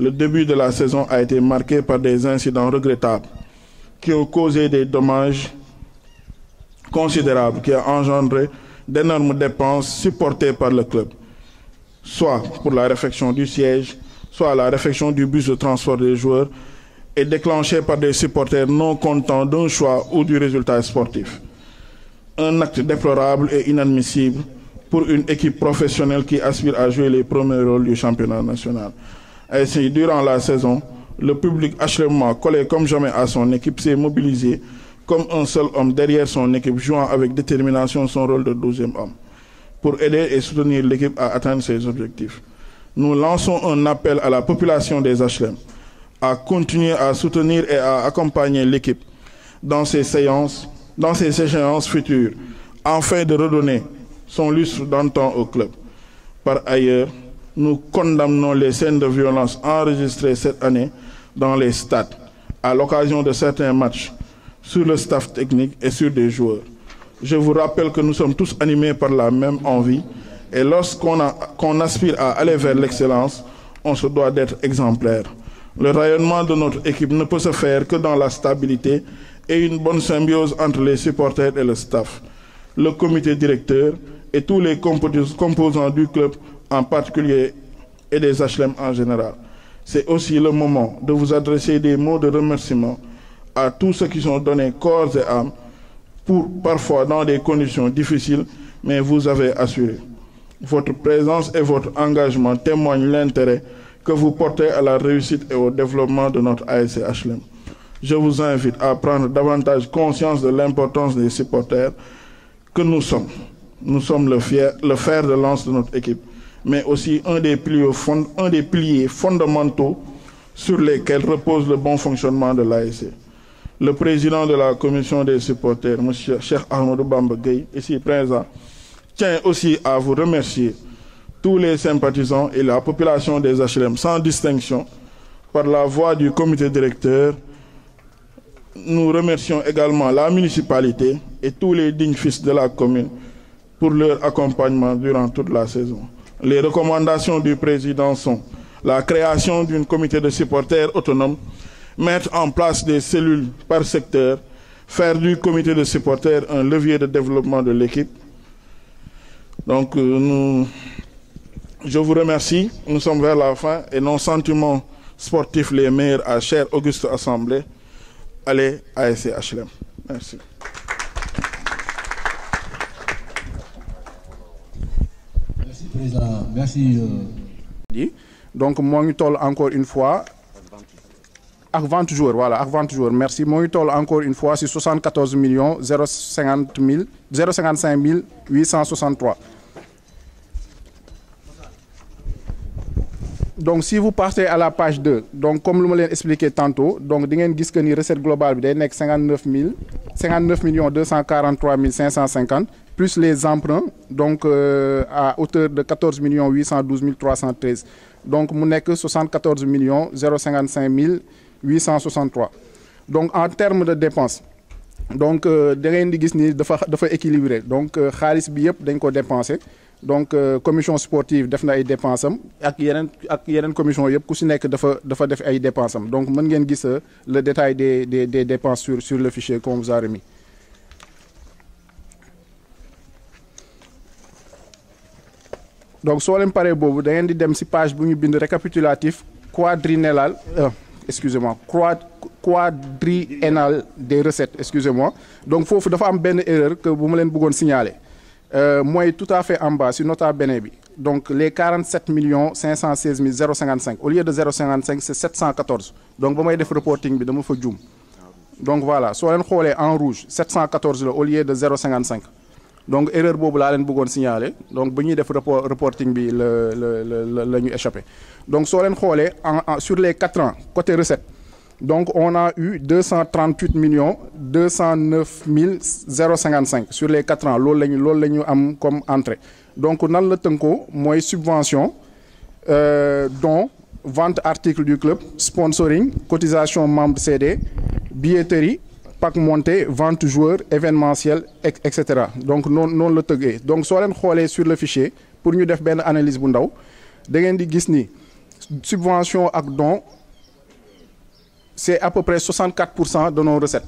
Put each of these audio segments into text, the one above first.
le début de la saison a été marqué par des incidents regrettables qui ont causé des dommages considérables, qui ont engendré d'énormes dépenses supportées par le club, soit pour la réfection du siège, soit la réfection du bus de transport des joueurs, et déclenchée par des supporters non contents d'un choix ou du résultat sportif. Un acte déplorable et inadmissible pour une équipe professionnelle qui aspire à jouer les premiers rôles du championnat national. Ainsi, durant la saison, le public HLM, collé comme jamais à son équipe, s'est mobilisé comme un seul homme derrière son équipe, jouant avec détermination son rôle de 12e homme, pour aider et soutenir l'équipe à atteindre ses objectifs. Nous lançons un appel à la population des HLM à continuer à soutenir et à accompagner l'équipe dans ses échéances futures, afin de redonner son lustre d'antan au club. Par ailleurs, nous condamnons les scènes de violence enregistrées cette année dans les stades, à l'occasion de certains matchs, sur le staff technique et sur des joueurs. Je vous rappelle que nous sommes tous animés par la même envie, et lorsqu'on aspire à aller vers l'excellence, on se doit d'être exemplaire. Le rayonnement de notre équipe ne peut se faire que dans la stabilité et une bonne symbiose entre les supporters et le staff, le comité directeur et tous les composants du club en particulier et des HLM en général. C'est aussi le moment de vous adresser des mots de remerciement à tous ceux qui sont donnés corps et âme, pour parfois dans des conditions difficiles, mais vous avez assuré. Votre présence et votre engagement témoignent l'intérêt que vous portez à la réussite et au développement de notre ASC HLM. Je vous invite à prendre davantage conscience de l'importance des supporters que nous sommes. Nous sommes le fer de lance de notre équipe, mais aussi un des piliers fondamentaux sur lesquels repose le bon fonctionnement de l'ASC. Le président de la commission des supporters, M. Cheikh Ahmadou Bamba Gueye, ici présent, tient aussi à vous remercier tous les sympathisants et la population des HLM sans distinction par la voix du comité directeur. Nous remercions également la municipalité et tous les dignes fils de la commune pour leur accompagnement durant toute la saison. Les recommandations du président sont la création d'un comité de supporters autonome, mettre en place des cellules par secteur, faire du comité de supporters un levier de développement de l'équipe. Donc, je vous remercie. Nous sommes vers la fin et nos sentiments sportifs les meilleurs à chère Auguste Assemblée. Allez, ASC HLM. Merci. Merci, Président. Merci. Donc, moi, encore une fois, avec 20 jours, voilà, avec 20 jours. Merci. Moi, encore une fois, c'est 74 055 863. Donc, si vous partez à la page 2, donc, comme je vous l'ai expliqué tantôt, donc, vous voyez que la recette globale est 59 243 550, plus les emprunts, donc, à hauteur de 14 812 313. Donc, vous n'avez que 74 055 863. Donc, en termes de dépenses, donc, vous voyez que équilibré. Donc, Khalis Biyep, vous avez dépensé. Donc, commission sportive def na ay dépenses ak yenen commission yëpp ku si nekk dafa def ay dépenses. Donc mën ngeen gis le détail des dépenses sur le fichier qu'on vous a remis. Donc soo leen paree boobu da ngeen di dem si page bu ñu bind récapitulatif quadriennal quadriennal des recettes, excusez-moi. Donc foofu dafa am benn erreur que bu ma leen bëggoon signaler. Moi, tout à fait en bas, sur nota Benebi. Donc, les 47 516 055, au lieu de 055, c'est 714. Donc, si je fais reporting, je fais zoom. Donc, voilà. Soit on en rouge, 714 au lieu de 055. Donc, erreur bobu la len bëggon signaler. Donc, si on fait reporting, le échappé. Donc, soit on sur les 4 ans, côté recette, donc, on a eu 238 209 055 sur les 4 ans. C'est ce que am comme entrée. Donc, on a le tanko, moins subvention, dont vente articles du club, sponsoring, cotisation membre CD, billetterie, pack monté, vente joueurs, événementiel, etc. Donc, non le tagé. Donc, si on sur le fichier, pour nous faire une analyse, vous avez subvention ak don c'est à peu près 64% de nos recettes.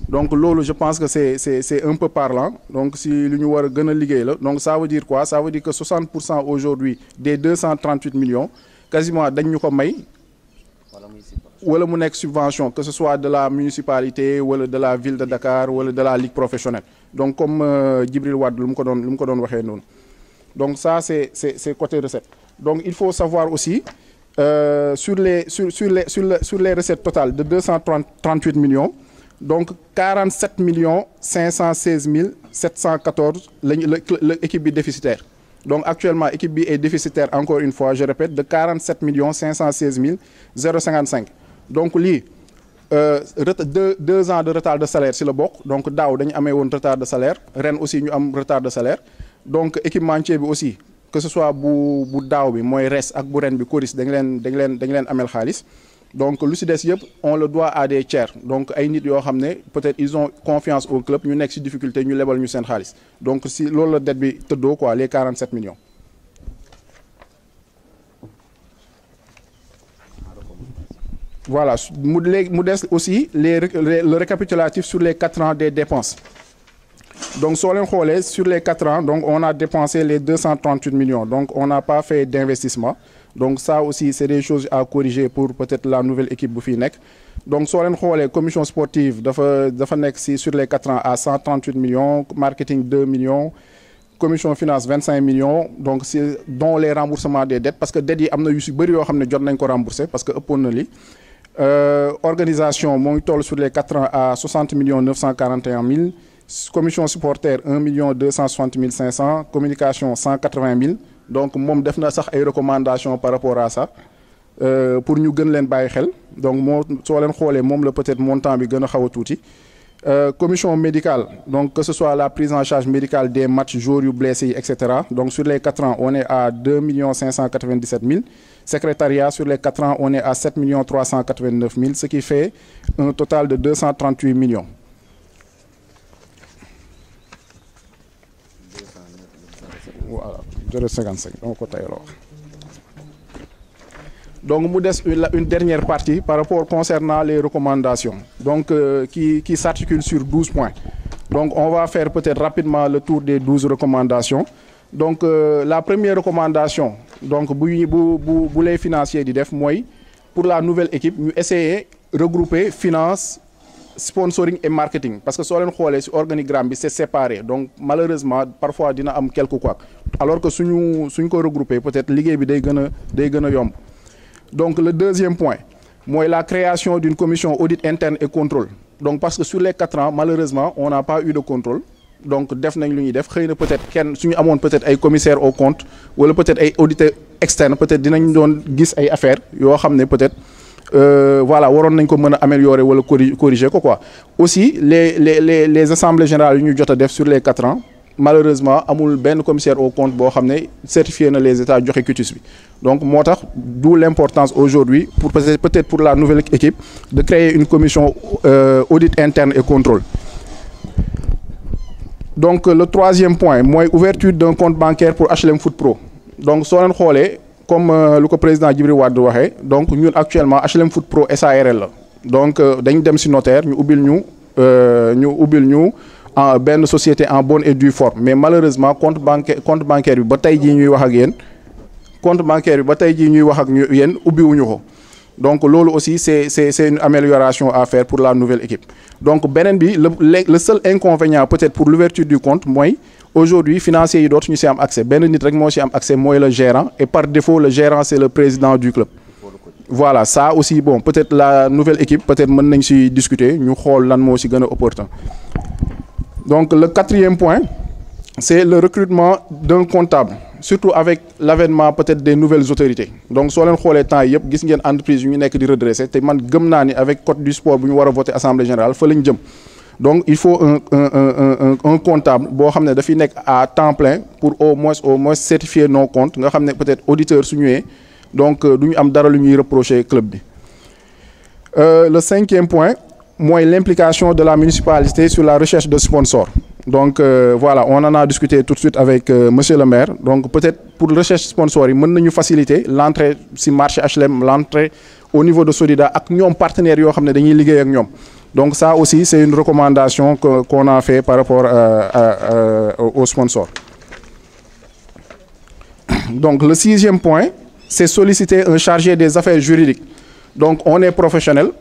Donc loolu je pense que c'est un peu parlant. Donc si lu ñu war a gën a liggéey la donc ça veut dire quoi? Ça veut dire que 60% aujourd'hui des 238 millions quasiment dañ ñu ko may wala mu nekk subvention, que ce soit de la municipalité wala de la ville de Dakar wala de la ligue professionnelle. Donc comme Djibril Wade lu mu ko doon waxee noonu. Donc ça c'est côté recette. Donc il faut savoir aussi sur les recettes totales de 238 millions. Donc 47 516 714 l'équipe bi déficitaire. Donc actuellement équipe bi est déficitaire, encore une fois je répète, de 47 516 055. Donc lii 2 ans de retard de salaire si la bokk. Donc daaw dañu amee woon retard de salaire, ren aussi ñu am retard de salaire. Donc équipementier bi aussi que ce soit bu daaw bi mooy res ak bu ren bi Coris dañ leen amel xaalis. Donc lu si des yëpp on le doit à des tiers. Donc ay nit yoo xam ne peut-être ils ont confiance au club ñu nekk si difficulté ñu lebal ñu seen xaalis. Donc si loolu la dette bi tëddoo quoi, les 47 millions. Voilà mu des aussi le récapitulatif sur les 4 ans des dépenses. Donc soo leen xoolee sur les 4 ans donc on a dépensé les 238 millions. Donc on n'a pas fait d'investissement. Donc ça aussi c'est des choses à corriger pour peut-être la nouvelle équipe bu fi nekk. Donc soo leen xoolee commission sportive dafa nekk si sur les 4 ans à 138 millions, marketing 2 millions, commission finance 25 millions. Donc c'est dont les remboursements des dettes parce que dettes yi am na yu si bëri yoo xam ne jot nañ ko rembourser parce que ëppoon na li. Organisation moo ngi toll sur les 4 ans à 60 941 000. Commission supporter 1 260 500, communication 180 000. Donc moom def na sax ay recommandations par rapport à ça pour ñu gën leen bàyyi xel. Donc moo soo leen xoolee moom la peut-être montant bi gën a xaw a tuuti. Commission médicale, donc que ce soit la prise en charge médicale des matchs, joueurs yu blessés, etc. Donc sur les 4 ans, on est à 2 597 000. Secrétariat, sur les 4 ans, on est à 7 389 000, ce qui fait un total de 238 millions. Voilà, 0,55. Donc mu des une dernière partie par rapport concernant les recommandations donc qui s'articule sur 12 points. Donc on va faire peut-être rapidement le tour des 12 recommandations. Donc la première recommandation donc bu les financiers di def mooy pour la nouvelle équipe ñu essayer regrouper finance, sponsoring et marketing parce que soo leen xoolee ci organigramme bi c'est séparé donc malheureusement parfois dina am quelque quoi alors que suñ ko regrouper peut-être liggéey bi day gën a yomb. Donc le deuxième point mooy la création d'une commission audit interne et contrôle. Donc parce que sur les 4 ans malheureusement on n'a pas eu de contrôle. Donc def nañ lu ñuy def xëy na peut-être kenn suñu amoon peut-être ay commissaires aux comptes wala peut-être ay auditeurs externes peut-être dinañ doon gis ay affaires yoo xam ne peut-être voilà waroon nañ ko mën a améliorer wala corriger ko quoi. Aussi les assemblées générales yu ñu jot a def sur les 4 ans malheureusement amul benn commissaire aux comptes boo xam ne certifié na les états joxe quitus bi. Donc moo tax d'où l'importance aujourd'hui pour peut-être pour la nouvelle équipe de créer une commission audit interne et contrôle. Donc le troisième point mooy ouverture d'un compte bancaire pour HLM Foot Pro. Donc soo leen xoolee comme lu ko président Djibril Wade waxee donc ñun actuellement HLM Foot Pro SARL la. Donc dañ dem ci notaire ñu ubbil ñu benn société en bonne et due forme mais malheureusement compte bancaire bi ba tey jii ñuy wax ak yéen. Compte bancaire bi ba tey jii ñuy wax ak yéen ubbiwuñu ko donc loolu aussi c'est une amélioration à faire pour la nouvelle équipe. Donc beneen bi le seul inconvénient peut-être pour l'ouverture du compte mooy aujourd'hui financiers yi dootuñu ci am accès benn nit rek moo ci am accès mooy le gérant et par défaut le gérant c'est le président du club. Voilà ça aussi bon peut-être la nouvelle équipe peut-être mën nañ ci discuter ñu xool lan moo ci gën a opportun. Donc le quatrième point c'est le recrutement d'un comptable. Surtout avec l'avènement peut-être des nouvelles autorités. Donc soo leen xoolee temps yëpp gis ngeen entreprise yu ñu nekk di redresser te man gëm naa ni avec code du sport bu ñu war a voter assemblée générale fa lañ jëm. Donc il faut un comptable boo xam ne dafay nekk à temps plein pour au moins certifier nos comptes nga xam ne peut-être auditeur su ñëwee donc du ñu am dara lu ñuy reprocher club bi. Le cinquième point mooy l'implication de la municipalité sur la recherche de sponsors. Donc voilà, on en a discuté tout de suite avec monsieur le maire. Donc peut-être pour recherche sponsor yi mën nañu faciliter l'entrée si marché HLM, l'entrée au niveau de Solida ak ñoom partenaires yoo xam ne dañuy liggéey ak ñoom. Donc ça aussi c'est une recommandation qu'on a fait par rapport aux sponsors. Donc le 6e point, c'est solliciter un chargé des affaires juridiques. Donc on est professionnel.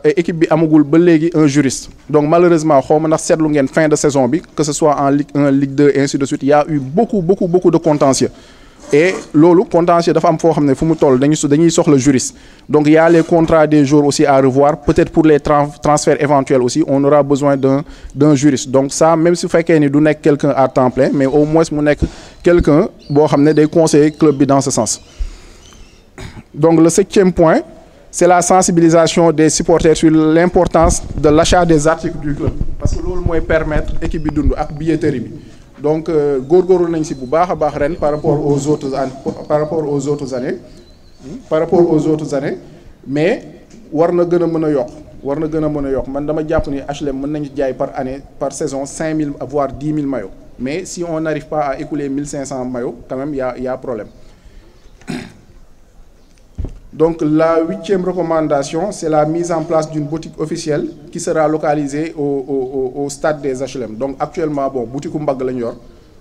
Et équipe bi amagul ba léegi un juriste donc malheureusement xaw ma ndax seetlu ngeen fin de saison bi que ce soit en Ligue 1 Ligue 2 et ainsi de suite il y a eu beaucoup de contentieux et loolu contentieux dafa am foo xam ne fu mu toll dañuy soxla juriste donc il y a les contrats des joueurs aussi à revoir peut-être pour les transferts éventuels aussi on aura besoin d'un juriste donc ça même su fekkee ni du nekk quelqu'un à temps plein mais au moins mu nekk quelqu'un boo xam ne day conseiller club bi dans ce sens. Donc le 7e point, c'est la sensibilisation des supporters sur l'importance de l'achat des articles du club parce que loolu mooy permettre équipe bi dund ak billetterie bi donc góorgóorlu nañ si bu baax a baax ren par rapport aux autres années mais war na gën a mën a yokk man dama jàpp ni HLM mën nañu jaay par année par saison 5000 voire 10 000 maillots mais si on n'arrive pas à écouler 1500 maillots quand même y a problème. Donc la 8e recommandation, c'est la mise en place d'une boutique officielle qui sera localisée au stade des HLM. Donc actuellement bon boutique u mbagg lañu yor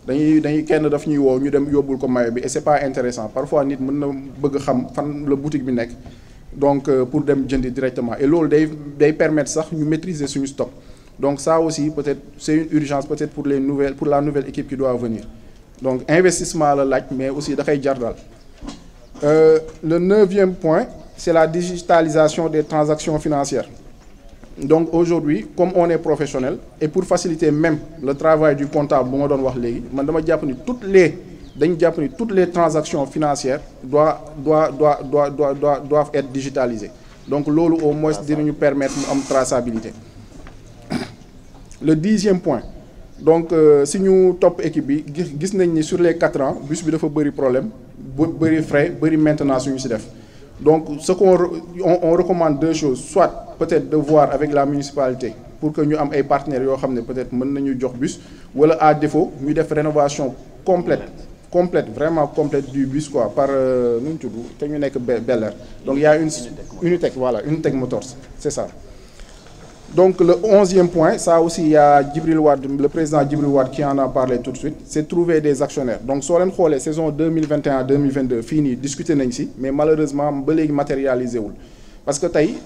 dañuy kenn daf ñuy woo ñu dem yóbbul ko maillot bi et c'est pas intéressant parfois nit mën na bëgg xam fan la boutique bi nekk donc pour dem jëndi directement et loolu day permettre sax ñu maîtriser suñu stock. Donc ça aussi peut-être c'est une urgence peut-être pour la nouvelle équipe qui doit venir donc investissement la laaj mais aussi da koy jar daal. Le 9e point, c'est la digitalisation des transactions financières. Donc aujourd'hui, comme on est professionnel, et pour faciliter même le travail du comptable, toutes les transactions financières doivent être digitalisées. Donc lolo au moins nous permettre une traçabilité. Le 10e point, donc si nous top équipe bi gis nañ ni sur les 4 ans bus bi dafa bëri problème bëri frais bëri maintenance ñu ci def donc ce qu'on recommande 2 choses soit peut-être de voir avec la municipalité pour que ñu am ay partenaires yoo xam ne peut-être mën nañu jox bus wala à défaut ñu def rénovation complète vraiment complète du bus quoi par nu ñu tudd te ñu nekk Bel Air donc il y a une Unitec Motors c'est ça. Donc le 11e point, ça aussi il y a Djibril Wade, le président Djibril Wade qui en a parlé tout de suite, c'est trouver des actionnaires. Donc sur la saison 2021-2022 fini, discuter nañ ci mais malheureusement ba léegi matérialisé wul parce que tey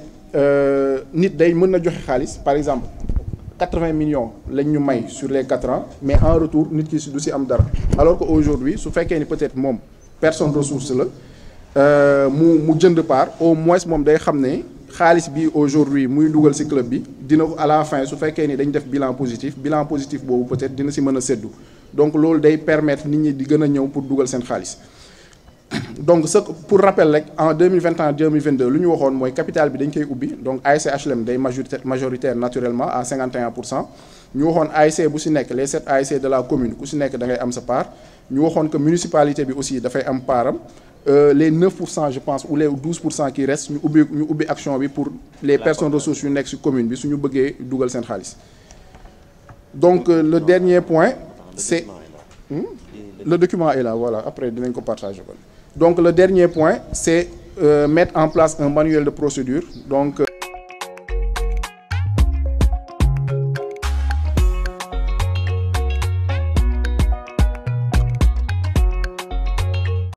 nit day mën na joxe xaalis par exemple 80 millions lañ ñu may sur les 4 ans mais en retour nit ki du ci am dara alors que aujourd'hui su fekkee ni peut-être moom personne ressource la mu jënd part au moins moom day xam ne xaalis bi aujourd'hui muy dugal ci club bi dina à la fin su fekkee ni dañ def bilan positif boobu peut-être dina ci mën a seddu donc loolu day permettre nit ñi di gën a ñëw pour dugal seen xaalis donc pour rappel rek en 2021-2022 lu ñu waxoon mooy capital bi dañ koy ubbi donc ASC HLM day majoritaire naturellement à 51%. ñu waxoon ASC bu ci nekk les 7 ASC de la commune ku ci nekk da ngay am sa part ñu waxoon que municipalité bi aussi dafay am paaram. Les 9% je pense ou les 12% qui restent ñu ubbi action bi pour les personnes ressources yu nekk ci commune bi suñu bëggee dugal seen xaalis donc le dernier point c'est le document est là voilà après dinañ ko partager ko donc le dernier point c'est mettre en place un manuel de procédure donc